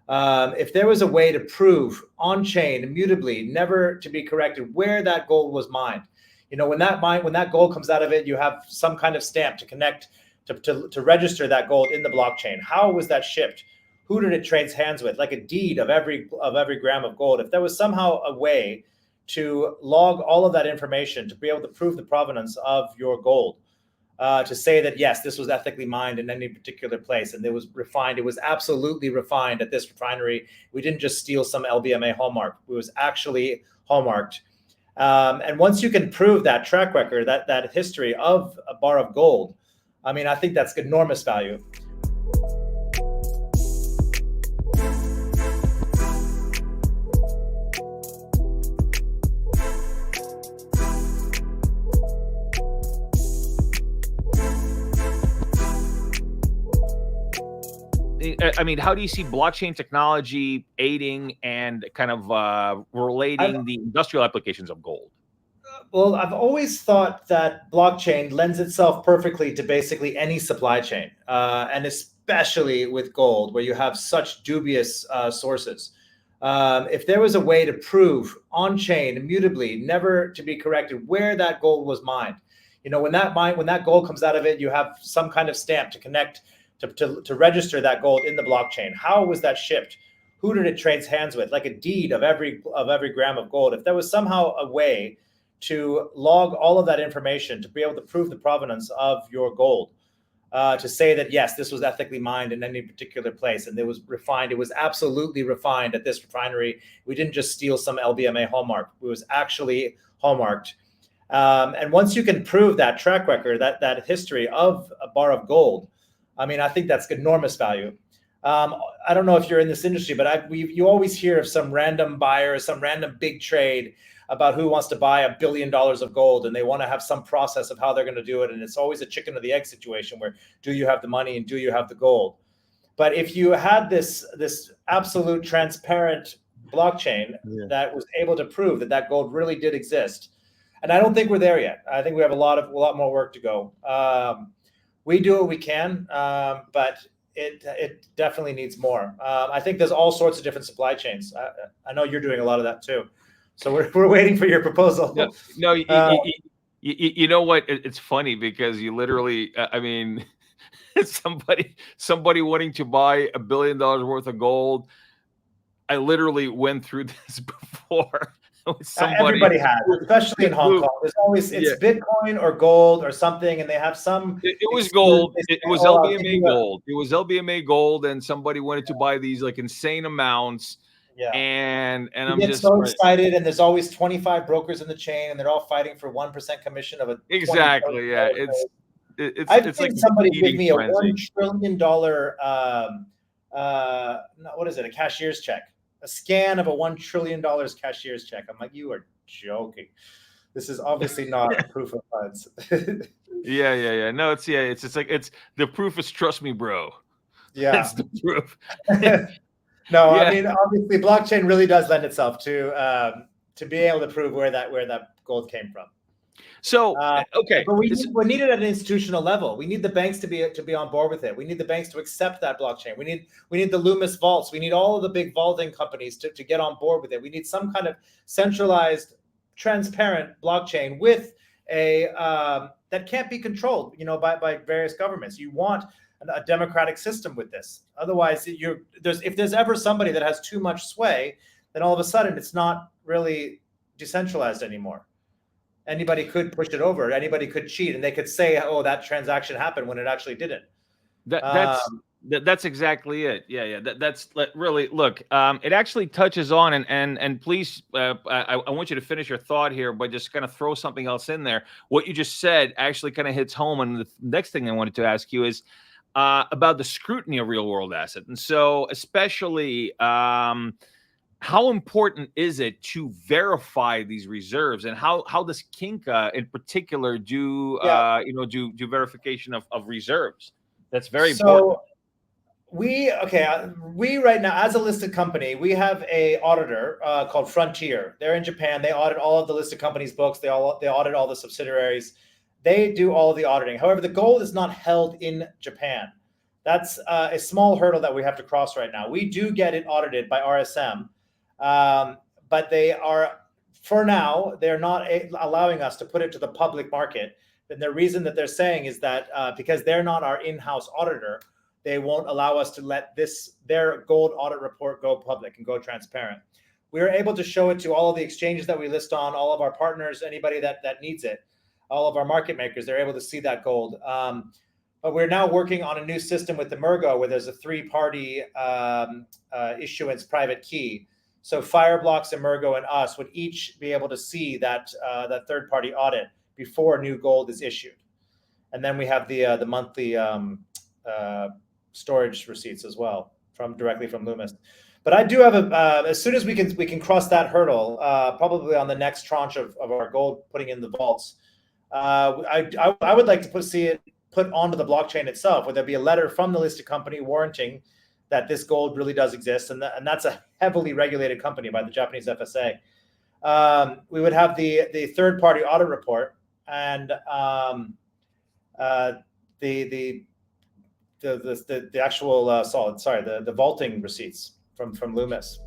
If there was a way to prove on-chain, immutably, never to be corrected, where that gold was mined, when that gold comes out of it, you have some kind of stamp to connect to register that gold in the blockchain. How was that shipped? Who did it trade hands with? Like a deed of every gram of gold. If there was somehow a way to log all of that information to be able to prove the provenance of your gold, to say that, yes, this was ethically mined in any particular place and it was refined. It was absolutely refined at this refinery. We didn't just steal some LBMA hallmark. It was actually hallmarked. And once you can prove that track record, that history of a bar of gold, I mean, I think that's enormous value. I mean, how do you see blockchain technology aiding and kind of relating the industrial applications of gold? Well, I've always thought that blockchain lends itself perfectly to basically any supply chain, and especially with gold, where you have such dubious sources. If there was a way to prove on-chain, immutably, never to be corrected, where that gold was mined, when that gold comes out of it, you have some kind of stamp to connect to register that gold in the blockchain. How was that shipped? Who did it trade hands with? Like a deed of every gram of gold. If there was somehow a way to log all of that information to be able to prove the provenance of your gold, to say that, yes, this was ethically mined in any particular place and it was refined. It was absolutely refined at this refinery. We didn't just steal some LBMA hallmark. It was actually hallmarked. And once you can prove that track record, that history of a bar of gold, I mean, I think that's enormous value. I don't know if you're in this industry, but you always hear of some random buyer, some random big trade about who wants to buy $1 billion of gold, and they want to have some process of how they're going to do it. And it's always a chicken or the egg situation where, do you have the money and do you have the gold? But if you had this absolute transparent blockchain that was able to prove that gold really did exist, and I don't think we're there yet. I think we have a lot more work to go. We do what we can, but it definitely needs more. I think there's all sorts of different supply chains. I know you're doing a lot of that too. So we're waiting for your proposal. No, you know what? It's funny because you literally, I mean, somebody wanting to buy $1 billion worth of gold. I literally went through this before. Everybody has, especially in Hong Kong. There's always Bitcoin or gold or something, and they have some. It was gold. It was LBMA gold. It was LBMA gold, and somebody wanted to buy these like insane amounts. Yeah. And I'm just so excited, and there's always 25 brokers in the chain, and they're all fighting for 1% commission of a. Exactly. Yeah. It's like somebody give me a $1 trillion. What is it? A cashier's check. A scan of a $1 trillion cashier's check. I'm like, you are joking. This is obviously not a proof of funds. Yeah. No, it's the proof is trust me, bro. Yeah. That's the proof. No, I mean, obviously blockchain really does lend itself to be able to prove where that gold came from. So okay, but we need it at an institutional level. We need the banks to be on board with it. We need the banks to accept that blockchain. We need the Loomis vaults. We need all of the big vaulting companies to get on board with it. We need some kind of centralized, transparent blockchain with a that can't be controlled, by various governments. You want a democratic system with this. Otherwise, if there's ever somebody that has too much sway, then all of a sudden it's not really decentralized anymore. Anybody could push it over. Anybody could cheat, and they could say, "Oh, that transaction happened," when it actually didn't. That's exactly it. Yeah. That's really look. It actually touches on and please, I want you to finish your thought here, but just kind of throw something else in there. What you just said actually kind of hits home, and the next thing I wanted to ask you is about the scrutiny of real world asset, and so especially. How important is it to verify these reserves, and how does Kinka in particular do verification of reserves? That's very important. We right now, as a listed company, we have a auditor called Frontier. They're in Japan. They audit all of the listed companies' books. They audit all the subsidiaries. They do all of the auditing. However, the gold is not held in Japan. That's a small hurdle that we have to cross right now. We do get it audited by RSM, but they are, for now, they're not allowing us to put it to the public market. And the reason that they're saying is that because they're not our in-house auditor, they won't allow us to let their gold audit report go public and go transparent. We are able to show it to all of the exchanges that we list on, all of our partners, anybody that needs it, all of our market makers. They're able to see that gold. But we're now working on a new system with the Mergo where there's a three-party issuance private key. So Fireblocks, Emergo, and us would each be able to see that third-party audit before new gold is issued. And then we have the monthly storage receipts as well directly from Loomis. But I do have as soon as we can cross that hurdle, probably on the next tranche of our gold putting in the vaults, I would like to see it put onto the blockchain itself, where there be a letter from the listed company warranting that this gold really does exist, and that's a heavily regulated company by the Japanese FSA. We would have the third-party audit report and the actual the vaulting receipts from Loomis.